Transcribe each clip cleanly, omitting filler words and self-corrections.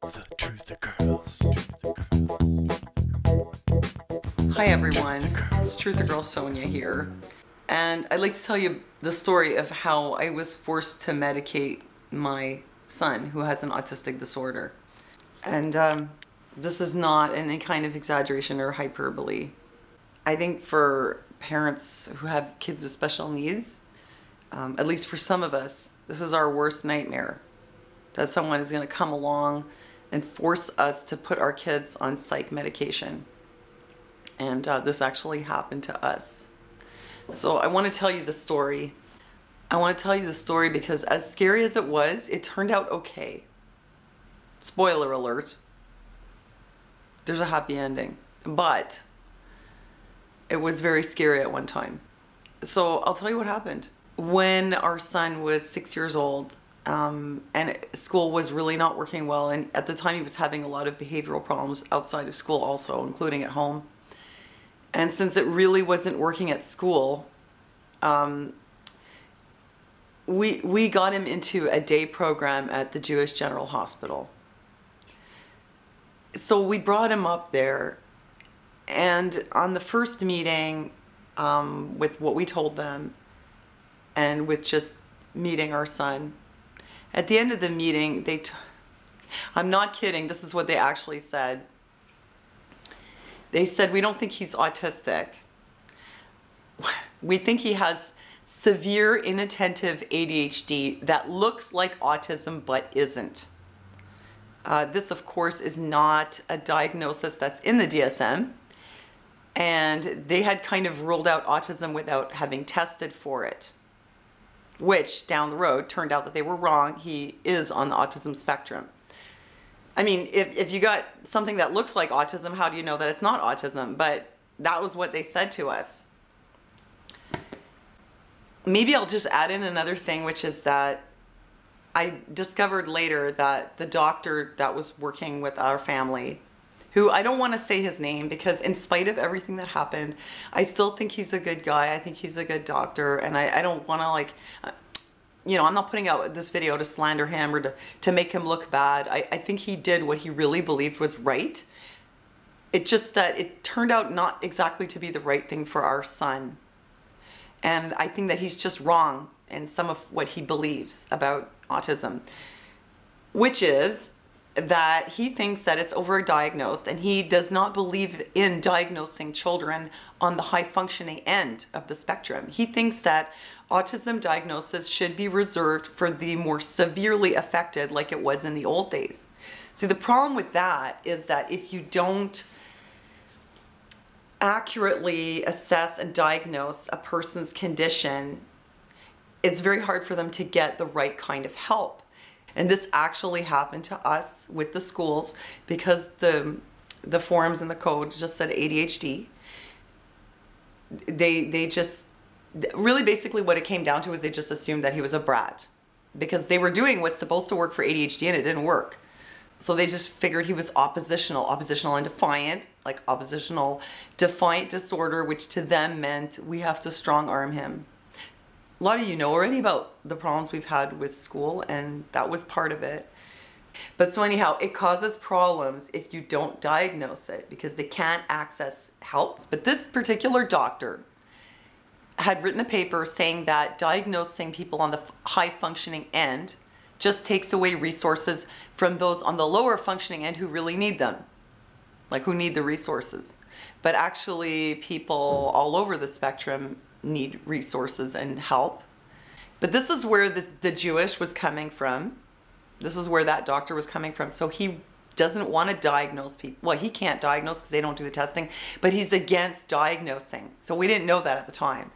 The Truth Girls. Hi everyone, it's Truth Girl Sonia here, and I'd like to tell you the story of how I was forced to medicate my son who has an autistic disorder. And this is not any kind of exaggeration or hyperbole. I think for parents who have kids with special needs, at least for some of us, this is our worst nightmare, that someone is going to come along and force us to put our kids on psych medication. And this actually happened to us. So I want to tell you the story. I want to tell you the story because as scary as it was, it turned out okay. Spoiler alert. There's a happy ending. But it was very scary at one time. So I'll tell you what happened. When our son was 6 years old, and school was really not working well, and at the time he was having a lot of behavioral problems outside of school also, including at home. And since it really wasn't working at school, we got him into a day program at the Jewish General Hospital. So we brought him up there, and on the first meeting, with what we told them, and with just meeting our son, at the end of the meeting, I'm not kidding, this is what they actually said. They said, "We don't think he's autistic. We think he has severe inattentive ADHD that looks like autism but isn't." This, of course, is not a diagnosis that's in the DSM. And they had kind of ruled out autism without having tested for it, which down the road turned out that they were wrong. He is on the autism spectrum. I mean, if you got something that looks like autism, how do you know that it's not autism? But that was what they said to us. Maybe I'll just add in another thing, which is that I discovered later that the doctor that was working with our family, who I don't want to say his name because in spite of everything that happened, I still think he's a good guy. I think he's a good doctor, and I don't want to I'm not putting out this video to slander him or to make him look bad. I think he did what he really believed was right. It's just that it turned out not exactly to be the right thing for our son. And I think that he's just wrong in some of what he believes about autism, which is that he thinks that it's overdiagnosed, and he does not believe in diagnosing children on the high functioning end of the spectrum. He thinks that autism diagnosis should be reserved for the more severely affected, like it was in the old days. See, the problem with that is that if you don't accurately assess and diagnose a person's condition, it's very hard for them to get the right kind of help. And this actually happened to us with the schools because the forms in the code just said ADHD. They just, really basically what it came down to is they just assumed that he was a brat because they were doing what's supposed to work for ADHD and it didn't work. So they just figured he was oppositional and defiant, like oppositional defiant disorder, which to them meant we have to strong arm him. A lot of you know already about the problems we've had with school, and that was part of it. But so anyhow, it causes problems if you don't diagnose it because they can't access help. But this particular doctor had written a paper saying that diagnosing people on the high functioning end just takes away resources from those on the lower functioning end who really need them, like who need the resources. But actually people all over the spectrum need resources and help. But this is where the Jewish was coming from. This is where that doctor was coming from. So he doesn't want to diagnose people. Well, he can't diagnose because they don't do the testing, but he's against diagnosing. So we didn't know that at the time.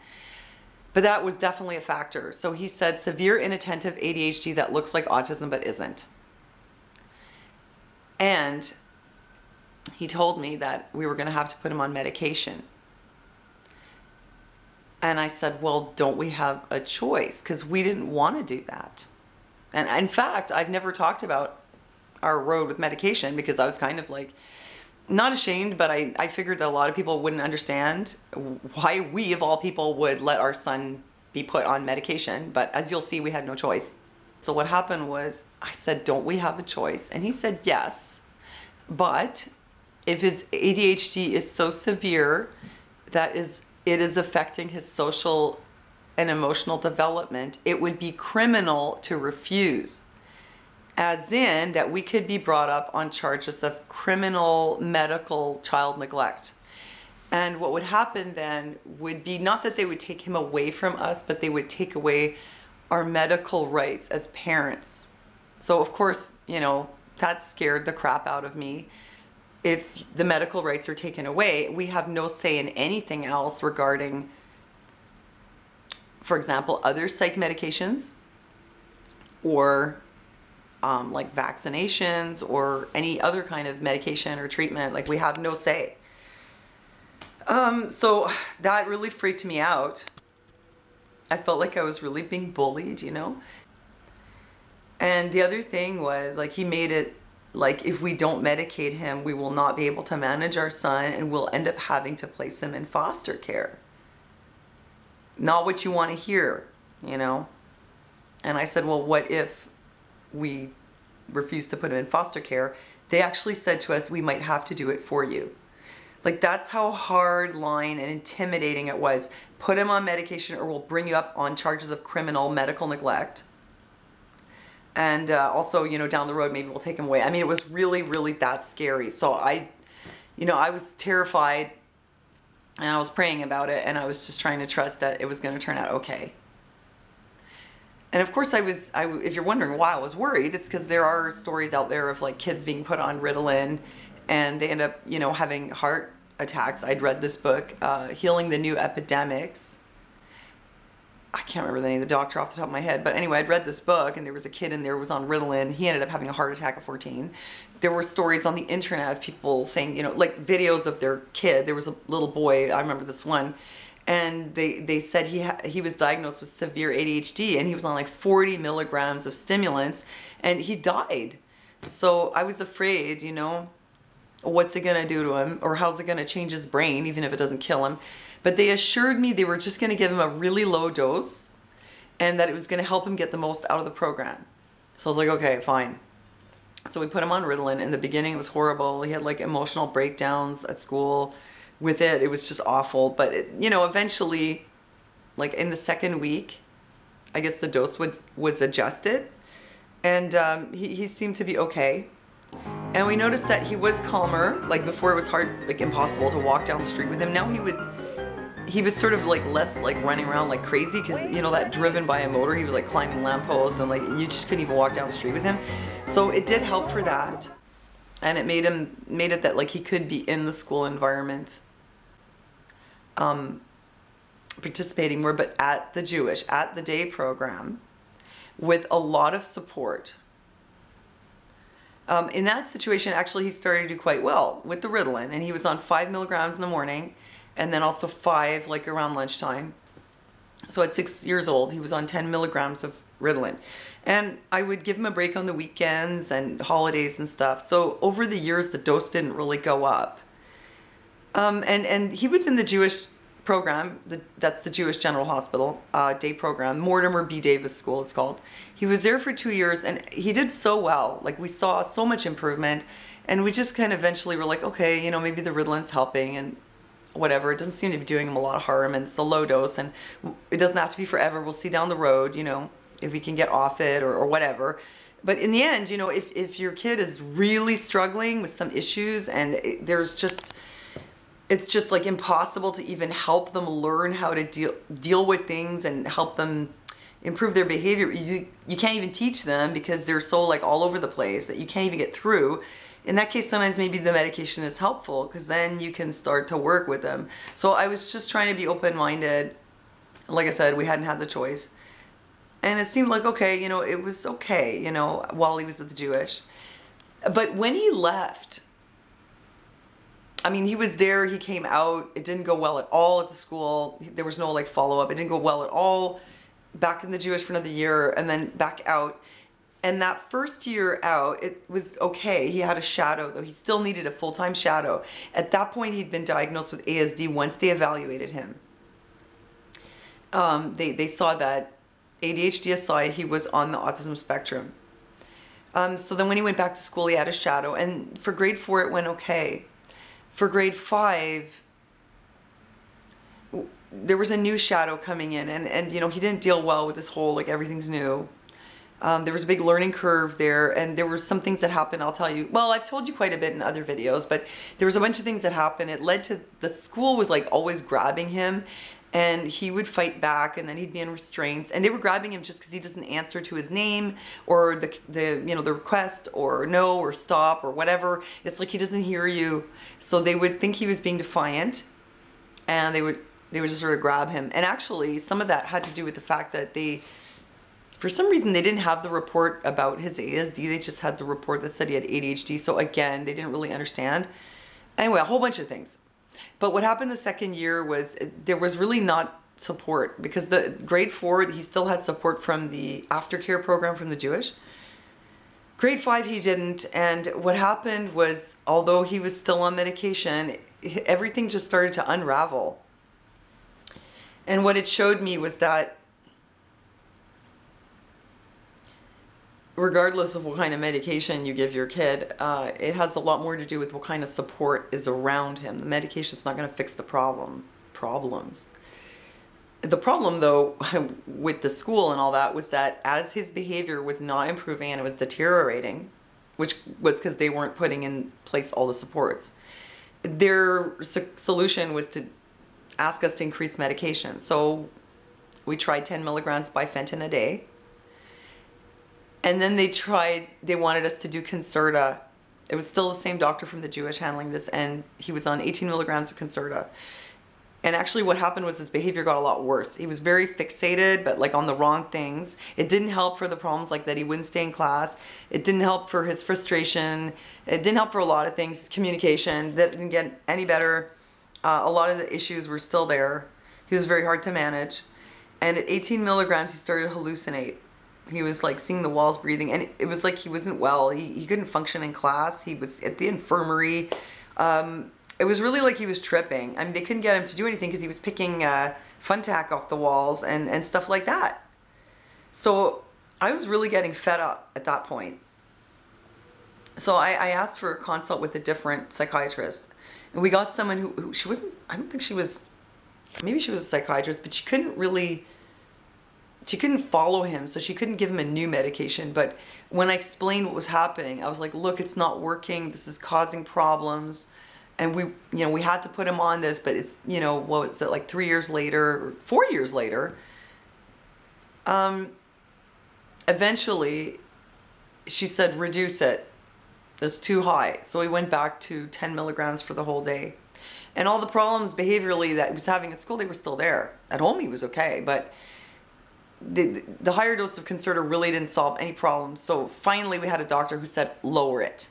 But that was definitely a factor. So he said severe inattentive ADHD that looks like autism but isn't. And he told me that we were going to have to put him on medication. And I said, well, don't we have a choice? Because we didn't want to do that. And in fact, I've never talked about our road with medication because I was kind of like, not ashamed, but I figured that a lot of people wouldn't understand why we, of all people, would let our son be put on medication. But as you'll see, we had no choice. So what happened was I said, don't we have a choice? And he said, yes. But if his ADHD is so severe that it is affecting his social and emotional development, it would be criminal to refuse. As in that we could be brought up on charges of criminal medical child neglect. And what would happen then would be not that they would take him away from us, but they would take away our medical rights as parents. So of course, you know, that scared the crap out of me. If the medical rights are taken away, we have no say in anything else regarding, for example, other psych medications or like vaccinations or any other kind of medication or treatment. Like, we have no say. So that really freaked me out. I felt like I was really being bullied, you know? And the other thing was, like, he made it like if we don't medicate him, we will not be able to manage our son and we'll end up having to place him in foster care. Not what you want to hear, you know? And I said, well, what if we refuse to put him in foster care? They actually said to us, we might have to do it for you. Like, that's how hard line and intimidating it was. Put him on medication or we'll bring you up on charges of criminal medical neglect. And also, you know, down the road, maybe we'll take him away. I mean, it was really, really that scary. So I was terrified and I was praying about it and I was just trying to trust that it was going to turn out okay. And of course if you're wondering why I was worried, it's because there are stories out there of like kids being put on Ritalin and they end up, you know, having heart attacks. I'd read this book, Healing the New Epidemics. I can't remember the name of the doctor off the top of my head, but anyway, I'd read this book and there was a kid in there who was on Ritalin. He ended up having a heart attack at 14. There were stories on the internet of people saying, you know, like videos of their kid. There was a little boy, I remember this one, and they said he was diagnosed with severe ADHD and he was on like 40 milligrams of stimulants and he died. So I was afraid, you know, what's it going to do to him, or how's it going to change his brain, even if it doesn't kill him. But they assured me they were just going to give him a really low dose and that it was going to help him get the most out of the program. So I was like, okay, fine. So we put him on Ritalin. In the beginning, it was horrible. He had like emotional breakdowns at school with it. It was just awful. But, you know, eventually, like in the second week, I guess the dose was adjusted. And he seemed to be okay. And we noticed that he was calmer. Like before, it was hard, like impossible to walk down the street with him. Now he was sort of like less like running around like crazy because, you know, that driven by a motor, he was like climbing lampposts and like you just couldn't even walk down the street with him. So it did help for that. And it made it that like he could be in the school environment, participating more, but at the day program with a lot of support. In that situation, actually, he started to do quite well with the Ritalin, and he was on 5 milligrams in the morning, and then also 5 like around lunchtime. So at 6 years old, he was on 10 milligrams of Ritalin. And I would give him a break on the weekends and holidays and stuff. So over the years, the dose didn't really go up. And he was in the Jewish program, that's the Jewish General Hospital day program, Mortimer B. Davis School it's called. He was there for 2 years and he did so well. Like, we saw so much improvement, and we just kind of eventually were like, okay, you know, maybe the Ritalin's helping and whatever. It doesn't seem to be doing him a lot of harm, and it's a low dose, and it doesn't have to be forever. We'll see down the road, you know, if we can get off it or whatever. But in the end, you know, if your kid is really struggling with some issues and it's just like impossible to even help them learn how to deal with things and help them improve their behavior. You can't even teach them because they're so like all over the place that you can't even get through. In that case, sometimes maybe the medication is helpful because then you can start to work with them. So I was just trying to be open-minded. Like I said, we hadn't had the choice. And it seemed like, okay, you know, it was okay, you know, while he was at the Jewish. But when he left, I mean, he was there, he came out, it didn't go well at all at the school. There was no like follow-up. It didn't go well at all. Back in the Jewish for another year and then back out. And that first year out, it was okay. He had a shadow, though. He still needed a full-time shadow. At that point, he'd been diagnosed with ASD once they evaluated him. They saw that ADHD aside, he was on the autism spectrum. So then when he went back to school, he had a shadow. And for grade 4, it went okay. For grade 5, there was a new shadow coming in. And you know, he didn't deal well with this whole, like, everything's new. There was a big learning curve there, and there were some things that happened, I'll tell you. Well, I've told you quite a bit in other videos, but there was a bunch of things that happened. It led to the school was like always grabbing him, and he would fight back, and then he'd be in restraints, and they were grabbing him just because he doesn't answer to his name or the you know, the request, or no, or stop, or whatever. It's like he doesn't hear you, so they would think he was being defiant, and they would just sort of grab him. And actually, some of that had to do with the fact that for some reason, they didn't have the report about his ASD. They just had the report that said he had ADHD. So again, they didn't really understand. Anyway, a whole bunch of things. But what happened the second year was there was really not support, because the grade 4, he still had support from the aftercare program from the Jewish. Grade 5, he didn't. And what happened was, although he was still on medication, everything just started to unravel. And what it showed me was that regardless of what kind of medication you give your kid, it has a lot more to do with what kind of support is around him. The medication's not going to fix the problems. The problem, though, with the school and all that, was that as his behavior was not improving and it was deteriorating, which was because they weren't putting in place all the supports, their solution was to ask us to increase medication. So we tried 10 milligrams bifenton a day. And then they wanted us to do Concerta. It was still the same doctor from the Jewish handling this, and he was on 18 milligrams of Concerta. And actually what happened was his behavior got a lot worse. He was very fixated, but like on the wrong things. It didn't help for the problems like that he wouldn't stay in class. It didn't help for his frustration. It didn't help for a lot of things. Communication, that didn't get any better. A lot of the issues were still there. He was very hard to manage. And at 18 milligrams, he started to hallucinate. He was like seeing the walls breathing, and it was like he wasn't well. He couldn't function in class. He was at the infirmary. It was really like he was tripping. I mean, they couldn't get him to do anything because he was picking fun tack off the walls and stuff like that. So I was really getting fed up at that point. So I asked for a consult with a different psychiatrist, and we got someone who she wasn't, I don't think she was, maybe she was a psychiatrist, but she couldn't follow him, so she couldn't give him a new medication. But when I explained what was happening, I was like, look, it's not working. This is causing problems. And we had to put him on this, but it's, what was it, like 3 years later, or 4 years later, eventually she said, reduce it. It's too high. So we went back to 10 milligrams for the whole day. And all the problems behaviorally that he was having at school, they were still there. At home, he was okay, but the higher dose of Concerta really didn't solve any problems. So finally we had a doctor who said, lower it.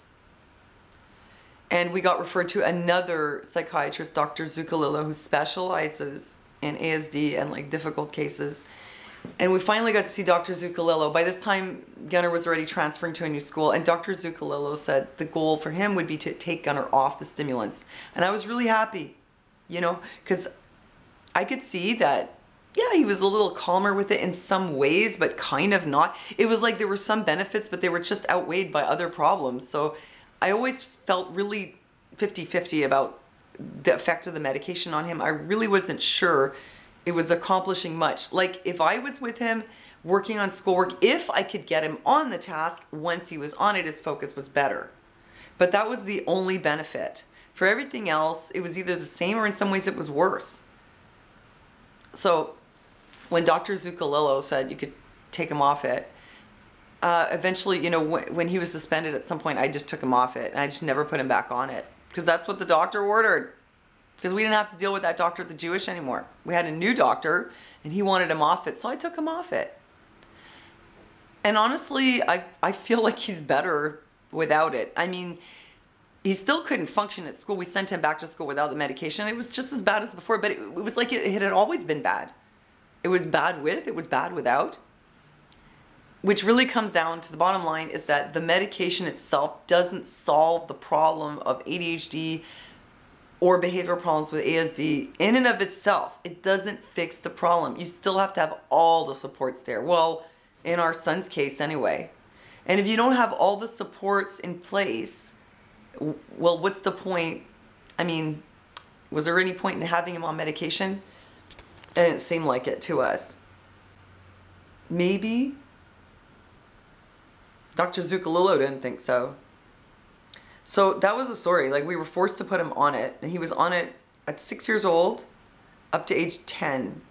And we got referred to another psychiatrist, Dr. Zuccolillo, who specializes in ASD and like difficult cases. And we finally got to see Dr. Zuccolillo. By this time, Gunnar was already transferring to a new school, and Dr. Zuccolillo said the goal for him would be to take Gunnar off the stimulants. And I was really happy, because I could see that, yeah, he was a little calmer with it in some ways, but kind of not. It was like there were some benefits, but they were just outweighed by other problems. So I always felt really 50-50 about the effect of the medication on him. I really wasn't sure it was accomplishing much. Like, if I was with him working on schoolwork, if I could get him on the task, once he was on it, his focus was better. But that was the only benefit. For everything else, it was either the same or in some ways it was worse. So when Dr. Zuccolillo said you could take him off it, eventually, when he was suspended at some point, I just took him off it, and I just never put him back on it, because that's what the doctor ordered, because we didn't have to deal with that doctor at the Jewish anymore. We had a new doctor, and he wanted him off it, so I took him off it. And honestly, I feel like he's better without it. I mean, he still couldn't function at school. We sent him back to school without the medication. It was just as bad as before, but it was like it had always been bad. It was bad with, it was bad without. Which really comes down to the bottom line is that the medication itself doesn't solve the problem of ADHD or behavioral problems with ASD, in and of itself, it doesn't fix the problem. You still have to have all the supports there. Well, in our son's case anyway. And if you don't have all the supports in place, well, what's the point? I mean, was there any point in having him on medication? It didn't seem like it to us. Maybe. Dr. Zuccolillo didn't think so. So that was the story. Like, we were forced to put him on it. And he was on it at 6 years old up to age 10.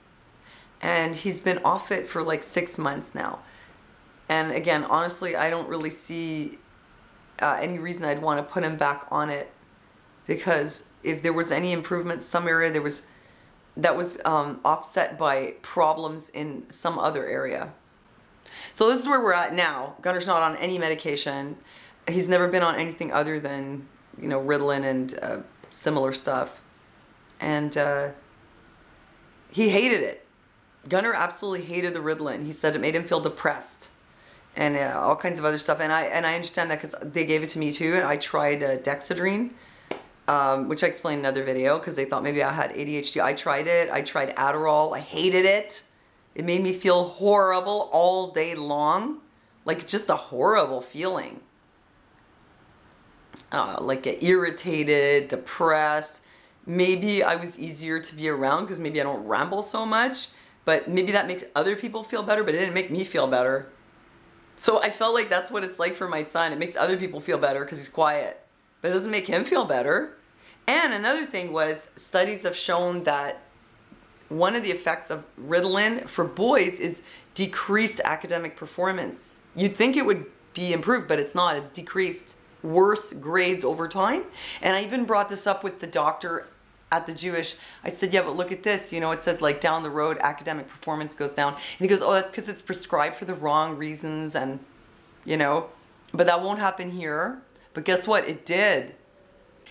And he's been off it for like 6 months now. And again, honestly, I don't really see any reason I'd want to put him back on it, because if there was any improvement, some area that was offset by problems in some other area. So this is where we're at now. Gunner's not on any medication. He's never been on anything other than, you know, Ritalin and similar stuff. And he hated it. Gunner absolutely hated the Ritalin. He said it made him feel depressed and all kinds of other stuff. And I understand that because they gave it to me too. And I tried Dexedrine, which I explained in another video, because they thought maybe I had ADHD. I tried it. I tried Adderall. I hated it. It made me feel horrible all day long. Like, just a horrible feeling. Like, get irritated, depressed. Maybe I was easier to be around because maybe I don't ramble so much. But maybe that makes other people feel better, but it didn't make me feel better. So I felt like that's what it's like for my son. It makes other people feel better because he's quiet. But it doesn't make him feel better. And another thing was, studies have shown that one of the effects of Ritalin for boys is decreased academic performance. You'd think it would be improved, but it's not. It's decreased. Worse grades over time. And I even brought this up with the doctor at the Jewish. I said, yeah, but look at this. You know, it says like down the road, academic performance goes down. And he goes, oh, that's because it's prescribed for the wrong reasons. And, you know, but that won't happen here. But guess what? It did.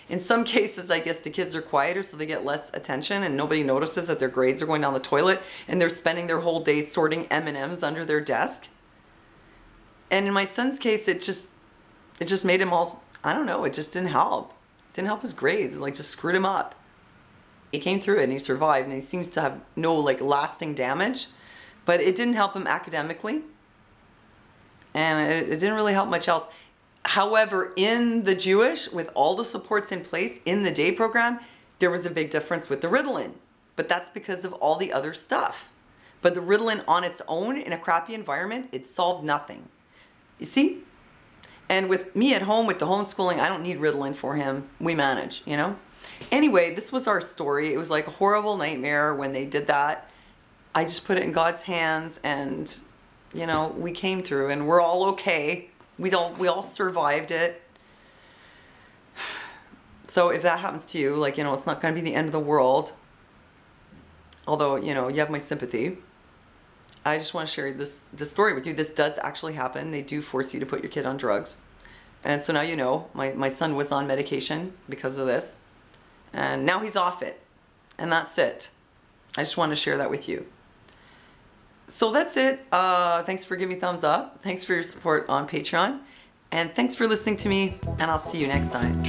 In some cases, I guess the kids are quieter, so they get less attention and nobody notices that their grades are going down the toilet and they're spending their whole day sorting M&Ms under their desk. And in my son's case, it just made him all, I don't know, it just didn't help. It didn't help his grades. It like just screwed him up. He came through it and he survived, and he seems to have no like lasting damage, but it didn't help him academically. And it didn't really help much else. However, in the Jewish, with all the supports in place in the day program, there was a big difference with the Ritalin. But that's because of all the other stuff. But the Ritalin on its own in a crappy environment, it solved nothing. You see? And with me at home, with the homeschooling, I don't need Ritalin for him. We manage, you know? Anyway, this was our story. It was like a horrible nightmare when they did that. I just put it in God's hands, and, you know, we came through, and we're all okay. We all survived it. So if that happens to you, like, you know, it's not going to be the end of the world. Although, you know, you have my sympathy. I just want to share this story with you. This does actually happen. They do force you to put your kid on drugs. And so now you know, my son was on medication because of this. And now he's off it. And that's it. I just want to share that with you. So that's it. Thanks for giving me a thumbs up. Thanks for your support on Patreon. And thanks for listening to me. And I'll see you next time.